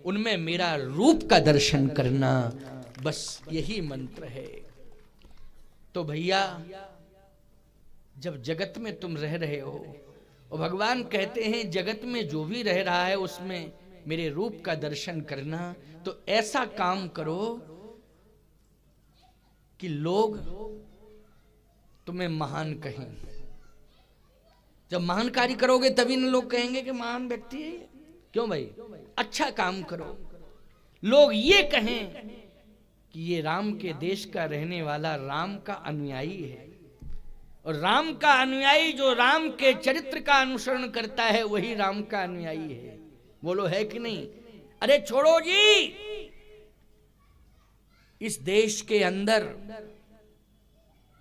उनमें मेरा रूप का दर्शन करना, बस यही मंत्र है। तो भैया जब जगत में तुम रह रहे हो और भगवान कहते हैं जगत में जो भी रह रहा है उसमें मेरे रूप का दर्शन करना, तो ऐसा काम करो कि लोग तुम्हें महान कहें। जब महान कार्य करोगे तभी न लोग कहेंगे कि महान व्यक्ति है। क्यों भाई? अच्छा काम करो, लोग ये कहें कि ये राम के देश का रहने वाला राम का अनुयायी है, और राम का अनुयायी जो राम के चरित्र का अनुसरण करता है वही राम का अनुयायी है। बोलो है कि नहीं? अरे छोड़ो जी, इस देश के अंदर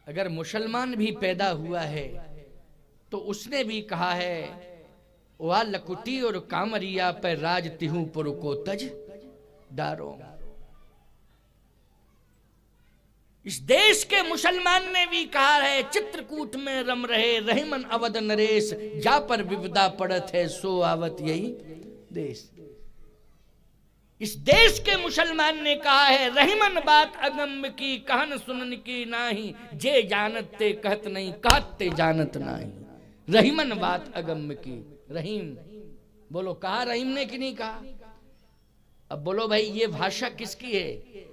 अगर मुसलमान भी पैदा हुआ है तो उसने भी कहा है वा लकुटी और कामरिया पर राज तिहू पुर को तज डारो। इस देश के मुसलमान ने भी कहा है चित्रकूट में रम रहे रहीमन अवध नरेश, जा पर विपदा पड़त है सो आवत यही देश। इस देश के मुसलमान ने कहा है रहीमन बात अगम की कहन सुनन की नाही, जे जानत ते कहत नहीं कहत ते जानत नाही। रहीमन बात अगम की, रहीम बोलो कहा रहीम ने कि नहीं कहा? अब बोलो भाई ये भाषा किसकी है?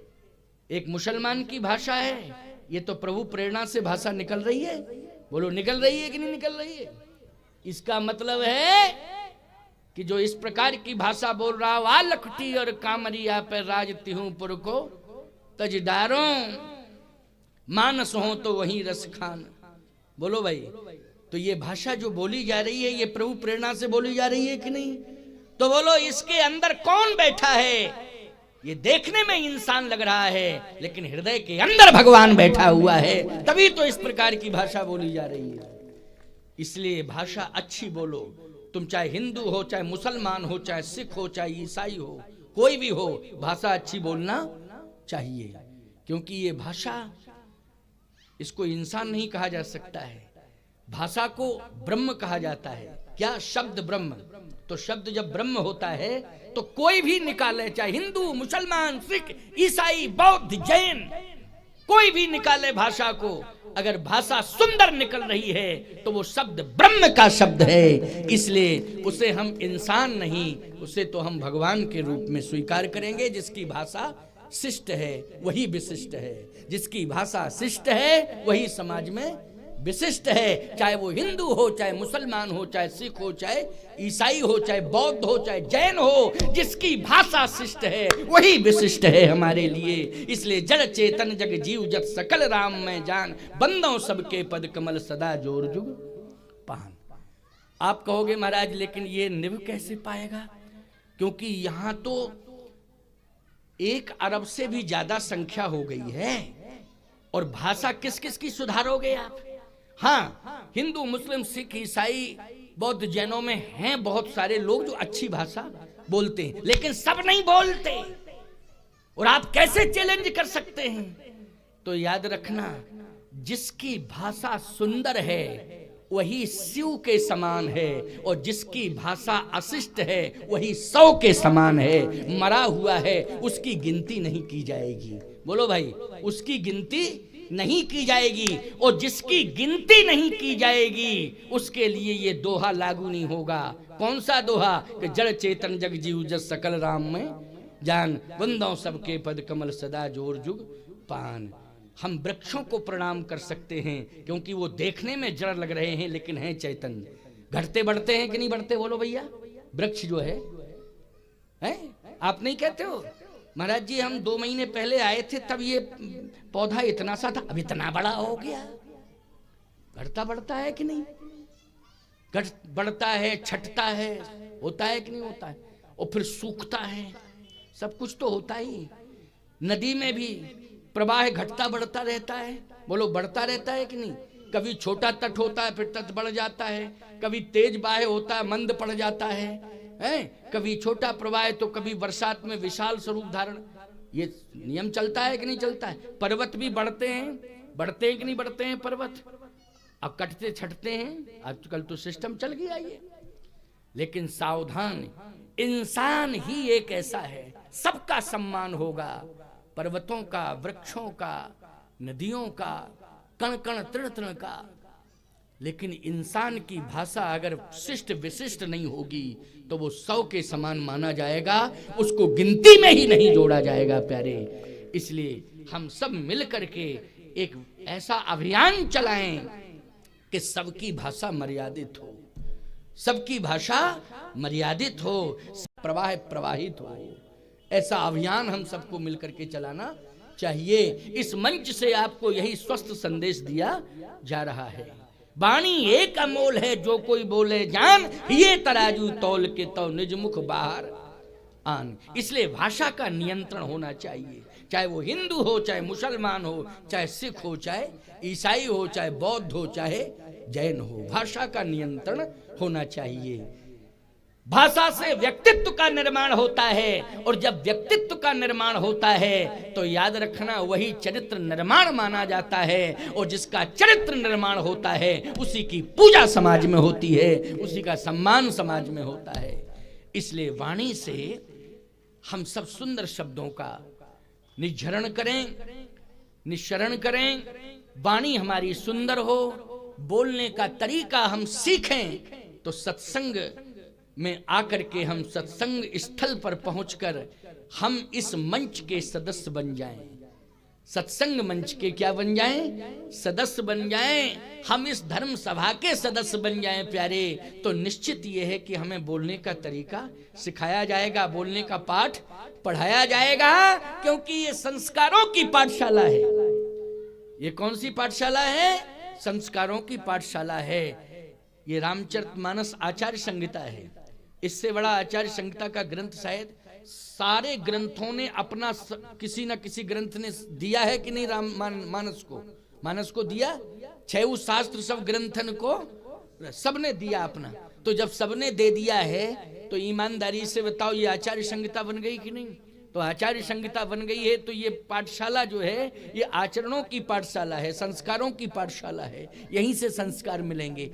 एक मुसलमान की भाषा है, ये तो प्रभु प्रेरणा से भाषा निकल रही है। बोलो निकल रही है कि नहीं निकल रही है? इसका मतलब है कि जो इस प्रकार की भाषा बोल रहा वा लखटी और कामरिया पर राज तिहूपुर को तजदारो, मानस हो तो वहीं रस खान। बोलो भाई, तो ये भाषा जो बोली जा रही है ये प्रभु प्रेरणा से बोली जा रही है कि नहीं? तो बोलो इसके अंदर कौन बैठा है? ये देखने में इंसान लग रहा है लेकिन हृदय के अंदर भगवान बैठा हुआ है, तभी तो इस प्रकार की भाषा बोली जा रही है। इसलिए भाषा अच्छी बोलो। तुम चाहे हिंदू हो, चाहे मुसलमान हो, चाहे सिख हो, चाहे ईसाई हो, कोई भी हो, भाषा अच्छी बोलना चाहिए। क्योंकि ये भाषा, इसको इंसान नहीं कहा जा सकता है, भाषा को ब्रह्म कहा जाता है। क्या? शब्द ब्रह्म। तो शब्द जब ब्रह्म होता है तो कोई भी निकाले, चाहे हिंदू, मुसलमान, सिख, ईसाई, बौद्ध, जैन, कोई भी निकाले भाषा को, अगर भाषा सुंदर निकल रही है तो वो शब्द ब्रह्म का शब्द है। इसलिए उसे हम इंसान नहीं, उसे तो हम भगवान के रूप में स्वीकार करेंगे। जिसकी भाषा शिष्ट है वही विशिष्ट है, जिसकी भाषा शिष्ट है वही समाज में विशिष्ट है। चाहे वो हिंदू हो, चाहे मुसलमान हो, चाहे सिख हो, चाहे ईसाई हो, चाहे बौद्ध हो, चाहे जैन हो, जिसकी भाषा शिष्ट है वही विशिष्ट है हमारे लिए। इसलिए जड़ चेतन जग जीव जत सकल राम में जान, बंदों सबके पद कमल सदा जोर जुग पान। आप कहोगे महाराज लेकिन ये निभ कैसे पाएगा? क्योंकि यहां तो 1 अरब से भी ज्यादा संख्या हो गई है, और भाषा किस किस की सुधारोगे आप? हाँ, हिंदू, मुस्लिम, सिख, ईसाई, बौद्ध, जैनों में हैं बहुत सारे लोग जो अच्छी भाषा बोलते हैं, लेकिन सब नहीं बोलते। और आप कैसे चैलेंज कर सकते हैं? तो याद रखना, जिसकी भाषा सुंदर है वही शिव के समान है, और जिसकी भाषा अशिष्ट है वही 100 के समान है। मरा हुआ है उसकी गिनती नहीं की जाएगी। बोलो भाई, उसकी गिनती नहीं की जाएगी, और जिसकी गिनती नहीं की जाएगी उसके लिए ये दोहा लागू नहीं होगा। कौन सा दोहा? कि जड़ चेतन जग जीव जस सकल राम में जान, बंदों सबके पद कमल सदा जोर जुग पान। हम वृक्षों को प्रणाम कर सकते हैं क्योंकि वो देखने में जड़ लग रहे हैं लेकिन हैं चैतन्य। घटते बढ़ते हैं कि नहीं बढ़ते? बोलो भैया, वृक्ष जो है? आप नहीं कहते हो? महाराज जी हम 2 महीने पहले आए थे तब ये पौधा इतना सा था, अब इतना बड़ा हो गया। घटता बढ़ता है कि नहीं? घट बढ़ता है, छटता है, होता है कि नहीं होता है? और फिर सूखता है, सब कुछ तो होता ही। नदी में भी प्रवाह घटता बढ़ता रहता है। बोलो बढ़ता रहता है कि नहीं? कभी छोटा तट होता है फिर तट बढ़ जाता है, कभी तेज बाह होता है मंद पड़ जाता है, कभी छोटा प्रवाह तो कभी बरसात में विशाल स्वरूप धारण। ये नियम चलता है कि नहीं चलता है? पर्वत भी बढ़ते हैं कि नहीं बढ़ते हैं पर्वत? अब कटते छटते हैं, आजकल तो सिस्टम चल गया ये। लेकिन सावधान, इंसान ही एक ऐसा है, सबका सम्मान होगा, पर्वतों का, वृक्षों का, नदियों का, कण कण तृण तृण का। लेकिन इंसान की भाषा अगर शिष्ट विशिष्ट नहीं होगी तो वो 100 के समान माना जाएगा, उसको गिनती में ही नहीं जोड़ा जाएगा प्यारे। इसलिए हम सब मिल करके एक ऐसा अभियान चलाएं कि सबकी भाषा मर्यादित हो, सबकी भाषा मर्यादित हो, प्रवाह प्रवाहित हो। ऐसा अभियान हम सबको मिलकर के चलाना चाहिए। इस मंच से आपको यही स्वस्थ संदेश दिया जा रहा है। वाणी एक अमोल है, जो कोई बोले जान, ये तराजू तौल के तो निज मुख बाहर आन। इसलिए भाषा का नियंत्रण होना चाहिए, चाहे वो हिंदू हो, चाहे मुसलमान हो, चाहे सिख हो, चाहे ईसाई हो, चाहे बौद्ध हो, चाहे जैन हो, भाषा का नियंत्रण होना चाहिए। भाषा से व्यक्तित्व का निर्माण होता है, और जब व्यक्तित्व का निर्माण होता है तो याद रखना वही चरित्र निर्माण माना जाता है, और जिसका चरित्र निर्माण होता है उसी की पूजा समाज में होती है, उसी का सम्मान समाज में होता है। इसलिए वाणी से हम सब सुंदर शब्दों का निझरण करें, निश्चरण करें। वाणी हमारी सुंदर हो, बोलने का तरीका हम सीखें, तो सत्संग में आकर के हम सत्संग स्थल पर पहुंचकर हम इस मंच के सदस्य बन जाएं। सत्संग मंच के क्या बन जाएं? सदस्य बन जाएं। हम इस धर्म सभा के सदस्य बन जाएं प्यारे, तो निश्चित ये है कि हमें बोलने का तरीका सिखाया जाएगा, बोलने का पाठ पढ़ाया जाएगा, क्योंकि ये संस्कारों की पाठशाला है। ये कौन सी पाठशाला है? संस्कारों की पाठशाला है। ये रामचरितमानस आचार्य संहिता है। इससे बड़ा आचार्य संहिता का ग्रंथ शायद सारे ग्रंथों ने अपना किसी न किसी ग्रंथ ने दिया है कि नहीं? मानस को दिया, 6 शास्त्र सब ग्रंथन को सबने दिया अपना। तो जब सबने दे दिया है तो ईमानदारी से बताओ ये आचार्य संहिता बन गई कि नहीं? तो आचार्य संहिता बन गई है तो ये पाठशाला जो है ये आचरणों की पाठशाला है, संस्कारों की पाठशाला है। यहीं से संस्कार मिलेंगे।